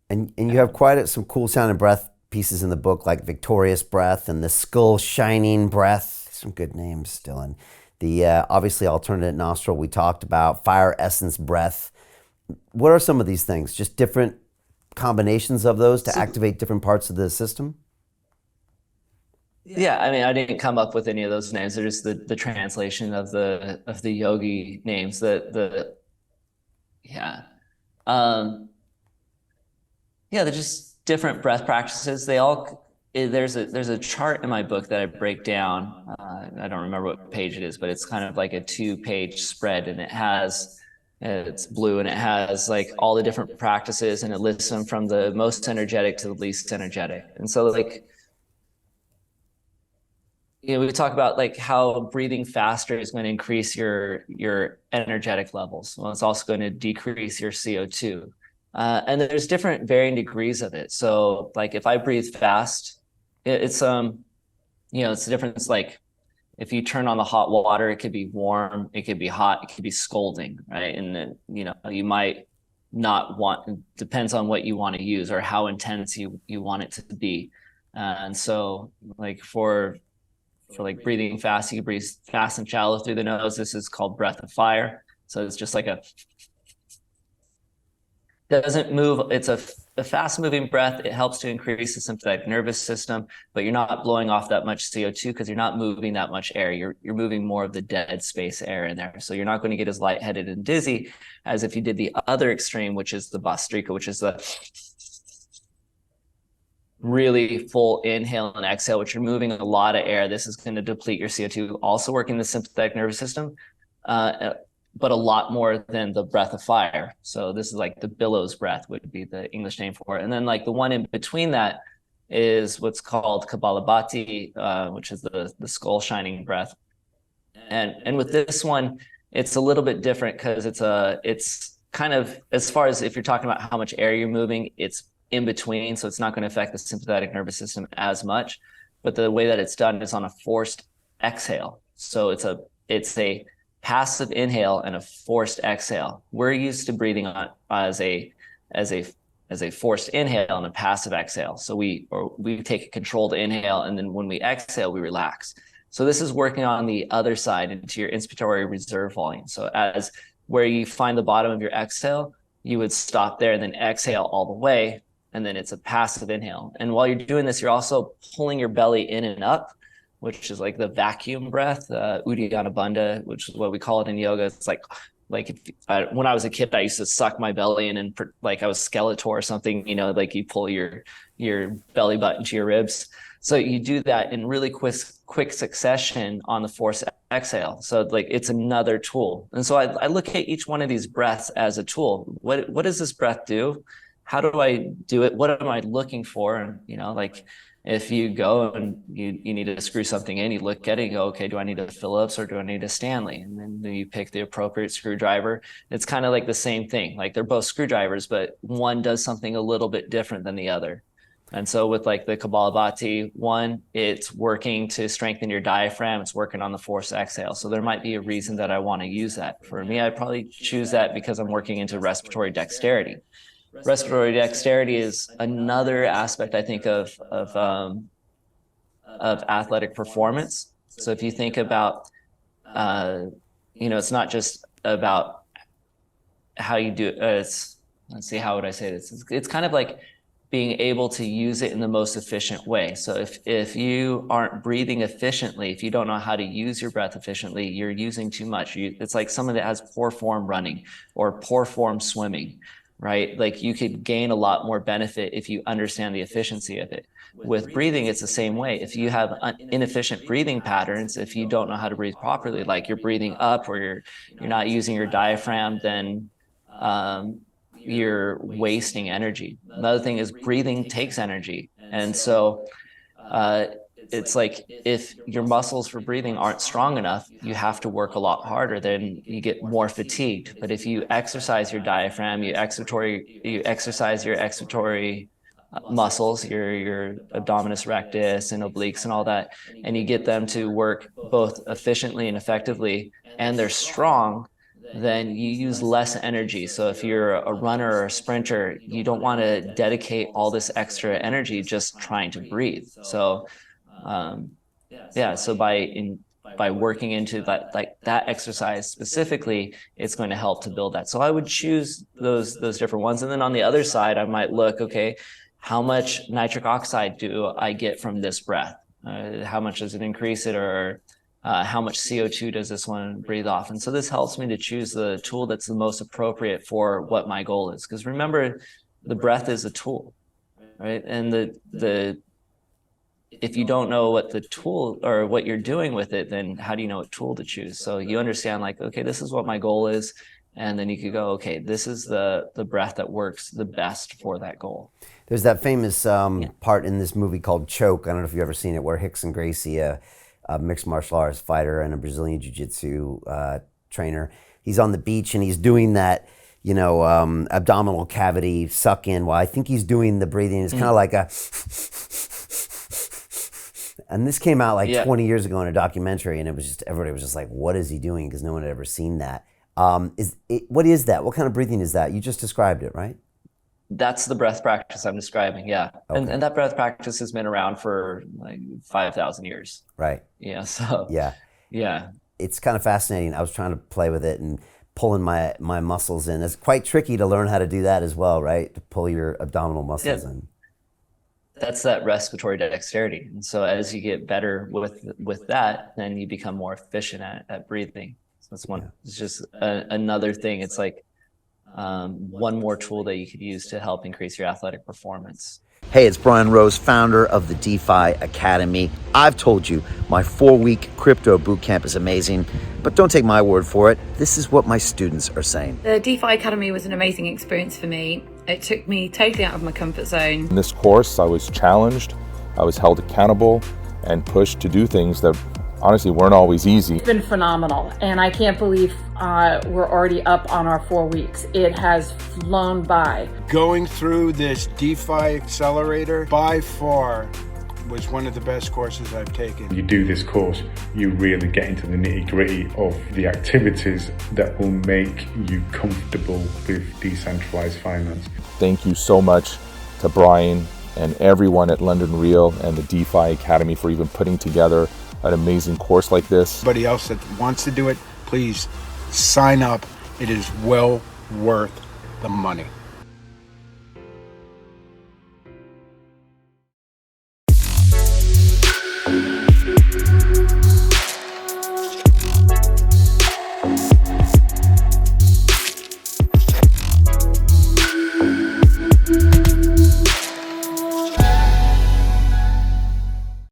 And you have some cool sounding breath pieces in the book, like Victorious Breath and the Skull Shining Breath. Some good names, Dylan. The obviously alternate nostril we talked about, Fire Essence Breath. What are some of these things? Just different combinations of those to So activate different parts of the system? yeah, I mean, I didn't come up with any of those names. They're just the translation of the yogi names. The yeah. Um, yeah, they're just different breath practices. There's a chart in my book that I break down. I don't remember what page it is, but it's kind of like a 2-page spread, and it's blue, and it has like all the different practices, and it lists them from the most energetic to the least energetic. And so like, we talk about like how breathing faster is going to increase your energetic levels. Well, it's also going to decrease your CO2. And there's different varying degrees of it. So like if I breathe fast, it's it's the difference. Like if you turn on the hot water, it could be warm, it could be hot, it could be scalding, right? And then you might not want, depends on what you want to use or how intense you want it to be. And so like for like breathing fast, you can breathe fast and shallow through the nose. This is called breath of fire. So it's just like doesn't move. It's a fast moving breath. It helps to increase the sympathetic nervous system, but you're not blowing off that much CO2 because you're not moving that much air. You're moving more of the dead space air in there. So you're not going to get as lightheaded and dizzy as if you did the other extreme, which is the Bastrika, which is the really full inhale and exhale, which you're moving a lot of air. This is going to deplete your CO2, also working the sympathetic nervous system, but a lot more than the breath of fire. So this is like the billows breath would be the English name for it. And then like the one in between that is what's called Kapalabhati, which is the skull shining breath. And with this one, it's a little bit different because it's kind of, as far as if you're talking about how much air you're moving, it's in between, so it's not going to affect the sympathetic nervous system as much. But the way that it's done is on a forced exhale. So it's a passive inhale and a forced exhale. We're used to breathing on as a forced inhale and a passive exhale. So we take a controlled inhale, and then when we exhale, we relax. So this is working on the other side into your inspiratory reserve volume. So as where you find the bottom of your exhale, you would stop there and then exhale all the way, and then it's a passive inhale. And while you're doing this, you're also pulling your belly in and up, which is like the vacuum breath, Uddiyana Bandha, which is what we call it in yoga. It's like when I was a kid, I used to suck my belly in, and like I was Skeletor or something, like you pull your belly button to your ribs. So you do that in really quick succession on the forced exhale. So like it's another tool. And so I look at each one of these breaths as a tool. What does this breath do? How do I do it? What am I looking for? And like if you go and you need to screw something in, you look at it and go, okay, do I need a Phillips or do I need a Stanley? And then you pick the appropriate screwdriver. It's kind of like the same thing. Like they're both screwdrivers, but one does something a little bit different than the other. And so with like the Kapalabhati one, it's working to strengthen your diaphragm. It's working on the forced exhale. So there might be a reason that I want to use that. For me, I probably choose that because I'm working into respiratory dexterity. Respiratory dexterity is another aspect, I think, of athletic performance. So if you think about, it's not just about how you do it. Let's see, how would I say this? It's kind of like being able to use it in the most efficient way. So if you aren't breathing efficiently, if you don't know how to use your breath efficiently, you're using too much. It's like someone that has poor form running or poor form swimming, right? Like you could gain a lot more benefit if you understand the efficiency of it. With breathing, it's the same way. If you have inefficient breathing patterns, if you don't know how to breathe properly, like you're breathing up or you're not using your diaphragm, then you're wasting energy. Another thing is breathing takes energy. And so it's like if your muscles for breathing aren't strong enough, you have to work a lot harder, then you get more fatigued. But if you exercise your diaphragm, you exercise your expiratory muscles, your abdominis rectus and obliques and all that, and you get them to work both efficiently and effectively, and they're strong, then you use less energy. So if you're a runner or a sprinter, you don't want to dedicate all this extra energy just trying to breathe. So um, yeah, so by working into that, like that exercise specifically, it's going to help to build that. So I would choose those different ones. And then on the other side, I might look, okay, how much nitric oxide do I get from this breath? How much does it increase it, or how much CO2 does this one breathe off? And so this helps me to choose the tool that's the most appropriate for what my goal is. Because remember, the breath is a tool, right? And the if you don't know what the tool or what you're doing with it, then how do you know what tool to choose? So you understand, like, okay, this is what my goal is. And then you could go, okay, this is the breath that works the best for that goal. There's that famous part in this movie called Choke. I don't know if you've ever seen it, where Rickson Gracie, a mixed martial arts fighter and a Brazilian jiu-jitsu trainer, he's on the beach and he's doing that, abdominal cavity suck in while I think he's doing the breathing. It's kind of like a... And this came out like 20 years ago in a documentary, and it was just, everybody was just like, what is he doing? Because no one had ever seen that. What is that? What kind of breathing is that? You just described it, right? That's the breath practice I'm describing, yeah. Okay. And that breath practice has been around for like 5,000 years. Right. Yeah, so. Yeah. It's kind of fascinating. I was trying to play with it and pulling my muscles in. It's quite tricky to learn how to do that as well, right? To pull your abdominal muscles in. That's that respiratory dexterity. And so as you get better with that, then you become more efficient at breathing. So that's one. Yeah. It's just another thing. It's like one more tool that you could use to help increase your athletic performance. Hey, it's Brian Rose, founder of the DeFi Academy. I've told you my 4-week crypto bootcamp is amazing, but don't take my word for it. This is what my students are saying. The DeFi Academy was an amazing experience for me. It took me totally out of my comfort zone. In this course, I was challenged, I was held accountable, and pushed to do things that honestly weren't always easy. It's been phenomenal, and I can't believe we're already up on our 4 weeks. It has flown by. Going through this DeFi accelerator by far was one of the best courses I've taken. You do this course, you really get into the nitty-gritty of the activities that will make you comfortable with decentralized finance. Thank you so much to Brian and everyone at London Real and the DeFi Academy for even putting together an amazing course like this. Anybody else that wants to do it, please sign up. It is well worth the money.